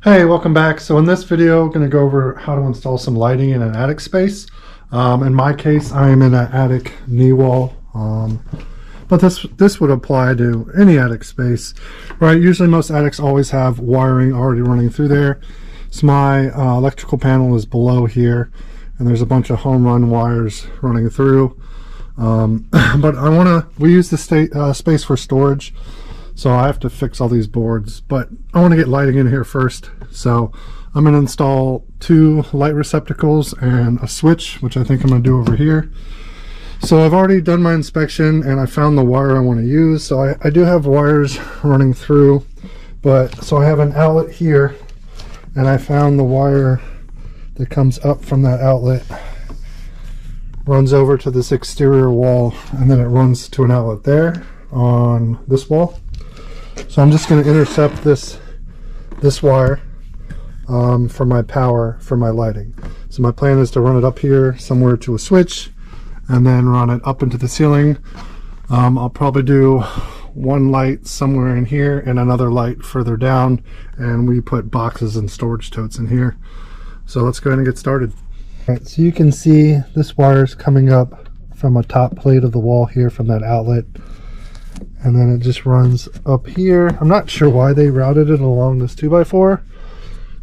Hey, welcome back. So in this video, I'm going to go over how to install some lighting in an attic space. In my case, I am in an attic knee wall, but this would apply to any attic space, right? Usually most attics always have wiring already running through there. So my electrical panel is below here, and there's a bunch of home run wires running through. But we use the space for storage. So I have to fix all these boards, but I want to get lighting in here first. So I'm going to install 2 light receptacles and a switch, which I think I'm going to do over here. So I've already done my inspection and I found the wire I want to use. So I do have wires running through, so I have an outlet here, and I found the wire that comes up from that outlet, runs over to this exterior wall, and then it runs to an outlet there on this wall. So I'm just going to intercept this wire for my power for my lighting. So my plan is to run it up here somewhere to a switch and then run it up into the ceiling. I'll probably do one light somewhere in here and another light further down, and we put boxes and storage totes in here. So let's go ahead and get started. All right, so you can see this wire is coming up from a top plate of the wall here from that outlet, and then it just runs up here. I'm not sure why they routed it along this 2x4.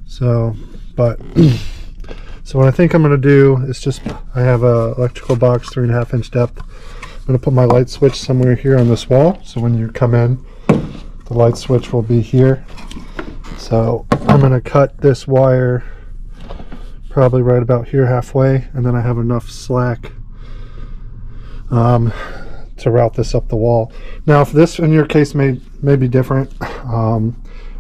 So what I think I'm going to do is I have a electrical box 3.5 inch depth. I'm going to put my light switch somewhere here on this wall. So when you come in, the light switch will be here. So I'm going to cut this wire probably right about here halfway, and then I have enough slack to route this up the wall. Now, if this in your case may be different,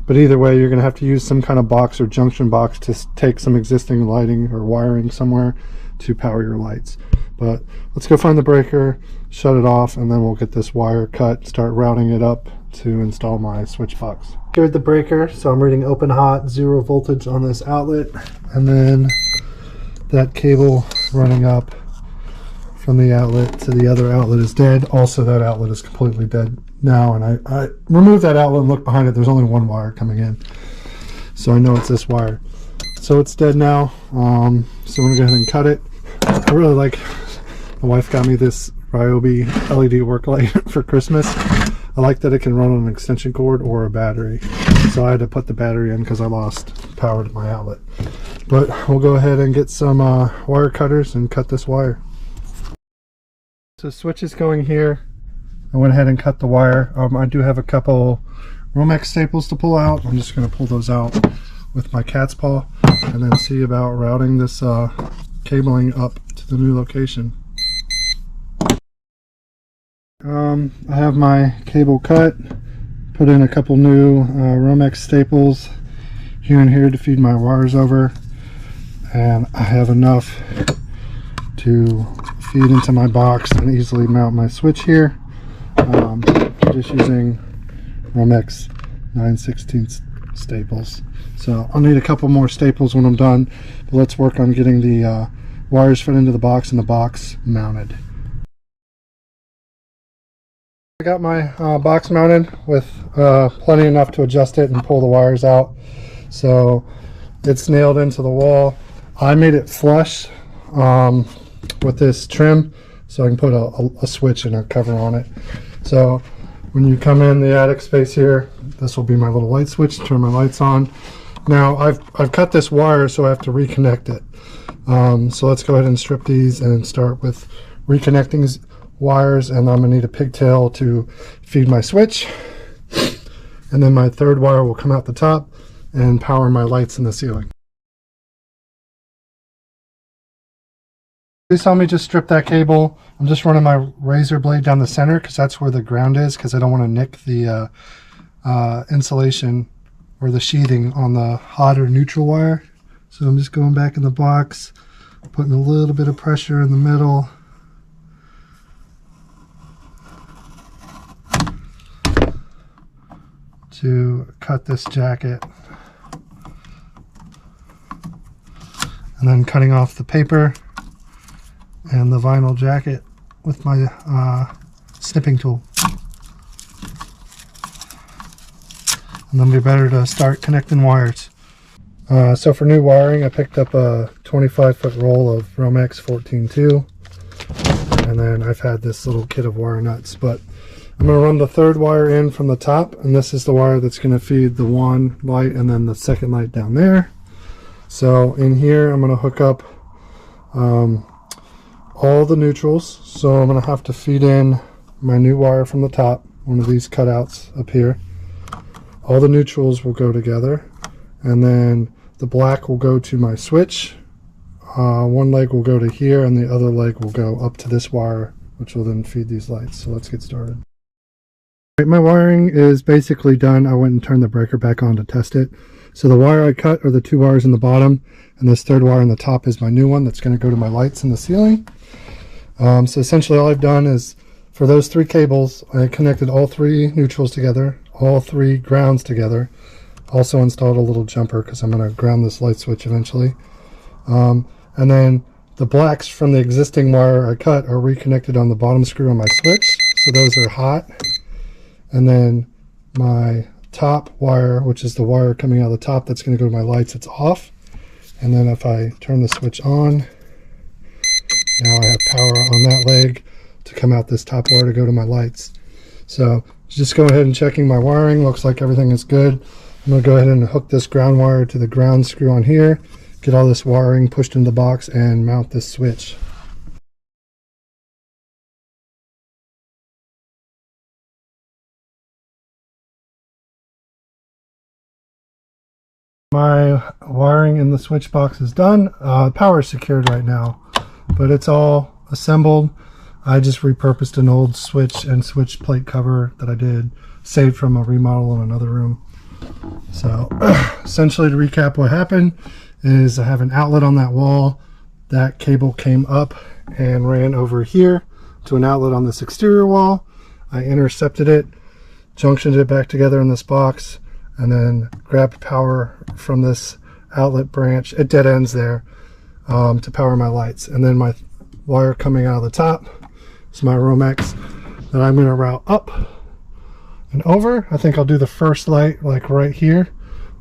but either way, you're going to have to use some kind of box or junction box to take some existing lighting or wiring somewhere to power your lights. But let's go find the breaker, shut it off, and then we'll get this wire cut, start routing it up to install my switch box. Here's the breaker, so I'm reading open hot 0 voltage on this outlet, and then that cable running up from the outlet to the other outlet is dead. Also, that outlet is completely dead now, and I removed that outlet and looked behind it. There's only one wire coming in, so I know it's this wire. So it's dead now. So I'm gonna go ahead and cut it. I really like, my wife got me this Ryobi LED work light for Christmas. I like that it can run on an extension cord or a battery, so I had to put the battery in because I lost power to my outlet. But we'll go ahead and get some wire cutters and cut this wire. So switch is going here. I went ahead and cut the wire. I do have a couple Romex staples to pull out. I'm just going to pull those out with my cat's paw and then see about routing this cabling up to the new location. I have my cable cut, put in a couple new Romex staples here and here to feed my wires over, and I have enough to feed into my box and easily mount my switch here. Just using Romex 9/16 staples. So I'll need a couple more staples when I'm done, but let's work on getting the wires fit into the box and the box mounted. I got my box mounted with plenty enough to adjust it and pull the wires out. So it's nailed into the wall. I made it flush with this trim so I can put a switch and a cover on it. So when you come in the attic space here, this will be my little light switch to turn my lights on. Now I've cut this wire, so I have to reconnect it. So let's go ahead and strip these and start with reconnecting these wires, and I'm gonna need a pigtail to feed my switch, and then my third wire will come out the top and power my lights in the ceiling. Please help me just strip that cable. I'm just running my razor blade down the center because that's where the ground is, because I don't want to nick the insulation or the sheathing on the hot or neutral wire. So I'm just going back in the box, putting a little bit of pressure in the middle. To cut this jacket. And then cutting off the paper and the vinyl jacket with my snipping tool. And then it'll be better to start connecting wires. So for new wiring, I picked up a 25-foot roll of Romex 14.2, and then I've had this little kit of wire nuts. But I'm going to run the third wire in from the top, and this is the wire that's going to feed the one light and then the second light down there. So in here, I'm going to hook up all the neutrals. So I'm going to have to feed in my new wire from the top, one of these cutouts up here. All the neutrals will go together, and then the black will go to my switch. One leg will go to here, and the other leg will go up to this wire, which will then feed these lights. So let's get started. Right, my wiring is basically done. I went and turned the breaker back on to test it. So the wire I cut are the two wires in the bottom, and this third wire in the top is my new one that's going to go to my lights in the ceiling. So essentially all I've done is, for those three cables, I connected all three neutrals together, all three grounds together. Also installed a little jumper because I'm going to ground this light switch eventually. And then the blacks from the existing wire I cut are reconnected on the bottom screw on my switch, so those are hot. And then my top wire, which is the wire coming out of the top that's going to go to my lights, it's off. And then if I turn the switch on, now I have power on that leg to come out this top wire to go to my lights. So just go ahead and checking my wiring. Looks like everything is good. I'm going to go ahead and hook this ground wire to the ground screw on here, get all this wiring pushed in the box, and mount this switch. My wiring in the switch box is done. Power is secured right now, but it's all assembled. I just repurposed an old switch and switch plate cover that I did, saved from a remodel in another room. So essentially, to recap, what happened is I have an outlet on that wall. That cable came up and ran over here to an outlet on this exterior wall. I intercepted it, junctioned it back together in this box, and then grabbed power from this outlet branch. It dead ends there to power my lights. And then my wire coming out of the top is my Romex that I'm going to route up and over. I think I'll do the first light like right here,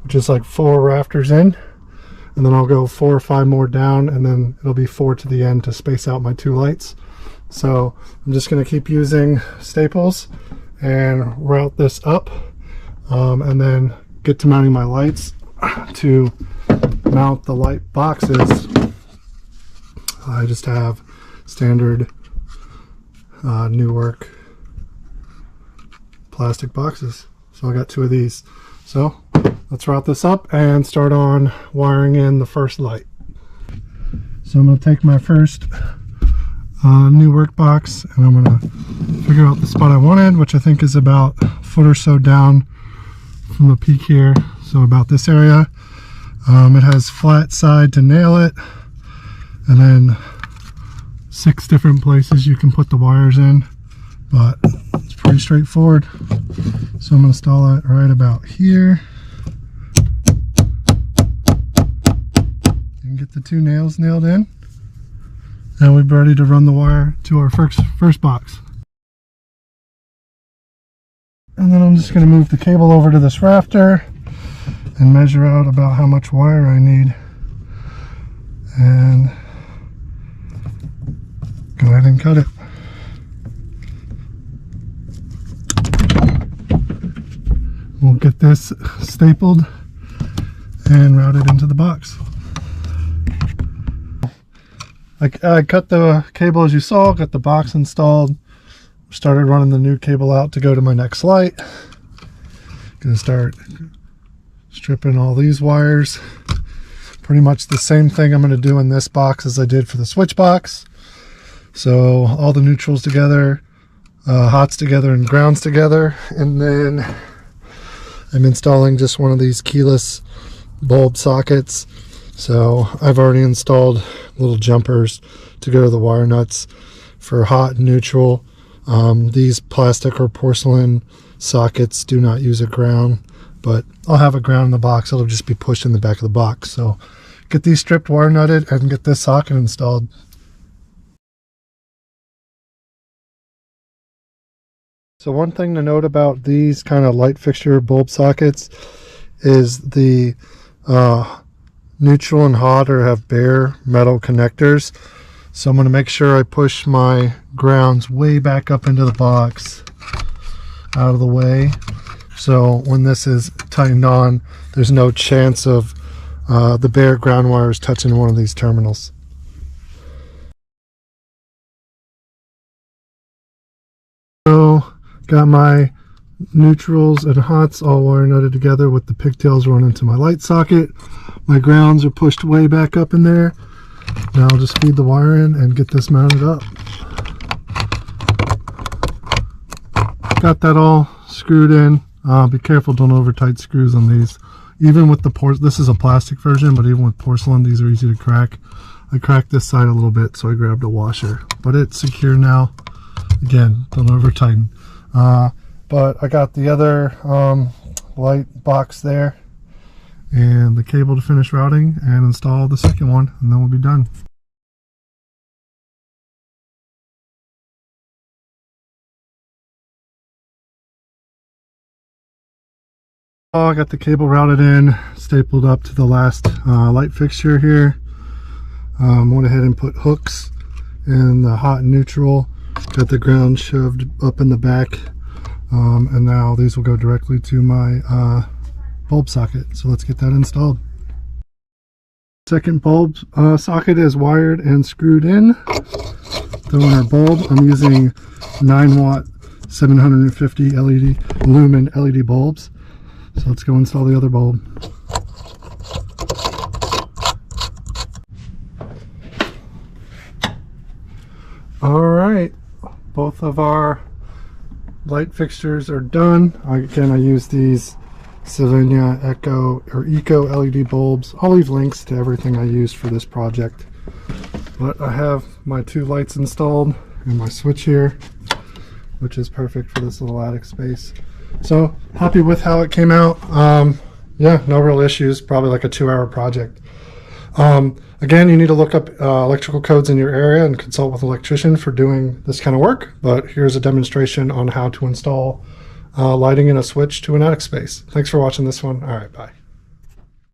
which is like 4 rafters in, and then I'll go 4 or 5 more down, and then it'll be 4 to the end to space out my 2 lights. So I'm just going to keep using staples and route this up, and then get to mounting my lights. To mount the light boxes, I just have standard Newark plastic boxes. So I got 2 of these. So let's route this up and start on wiring in the first light. So I'm going to take my first Newark box, and I'm going to figure out the spot I wanted, which I think is about a foot or so down from the peak here, so about this area. It has flat side to nail it, and then 6 different places you can put the wires in, but it's pretty straightforward. So I'm going to install it right about here and get the 2 nails nailed in, and we're ready to run the wire to our first box. And then I'm just going to move the cable over to this rafter and measure out about how much wire I need, and go ahead and cut it. We'll get this stapled and routed into the box. I cut the cable as you saw, got the box installed, started running the new cable out to go to my next light. Gonna start stripping all these wires. Pretty much the same thing I'm going to do in this box as I did for the switch box. So all the neutrals together, hots together, and grounds together. And then I'm installing just one of these keyless bulb sockets. So I've already installed little jumpers to go to the wire nuts for hot and neutral. These plastic or porcelain sockets do not use a ground, but I'll have a ground in the box. It'll just be pushed in the back of the box. So get these stripped, wire nutted, and get this socket installed. So one thing to note about these kind of light fixture bulb sockets is the neutral and hot or have bare metal connectors. So I'm going to make sure I push my grounds way back up into the box, out of the way. So when this is tightened on, there's no chance of the bare ground wires touching one of these terminals. So got my neutrals and hots all wire nutted together with the pigtails running to my light socket. My grounds are pushed way back up in there. Now I'll just feed the wire in and get this mounted up. Got that all screwed in. Be careful, don't over tight screws on these. Even with the this is a plastic version, but even with porcelain, these are easy to crack. I cracked this side a little bit, so I grabbed a washer. But it's secure now. Again, don't over tighten. But I got the other light box there and the cable to finish routing and install the second one, and then we'll be done. I got the cable routed in, stapled up to the last light fixture here. Went ahead and put hooks in the hot and neutral. Got the ground shoved up in the back, and now these will go directly to my bulb socket. So let's get that installed. Second bulb socket is wired and screwed in. Throw in our bulb. I'm using 9-watt 750 lumen LED bulbs. So let's go install the other bulb. All right, both of our light fixtures are done. Again, I use these Sylvania Eco LED bulbs. I'll leave links to everything I used for this project. But I have my 2 lights installed and my switch here, which is perfect for this little attic space. So happy with how it came out. Yeah, no real issues. Probably like a 2-hour project. Again, you need to look up electrical codes in your area and consult with an electrician for doing this kind of work. But here's a demonstration on how to install lighting and a switch to an attic space. Thanks for watching this one. All right, bye.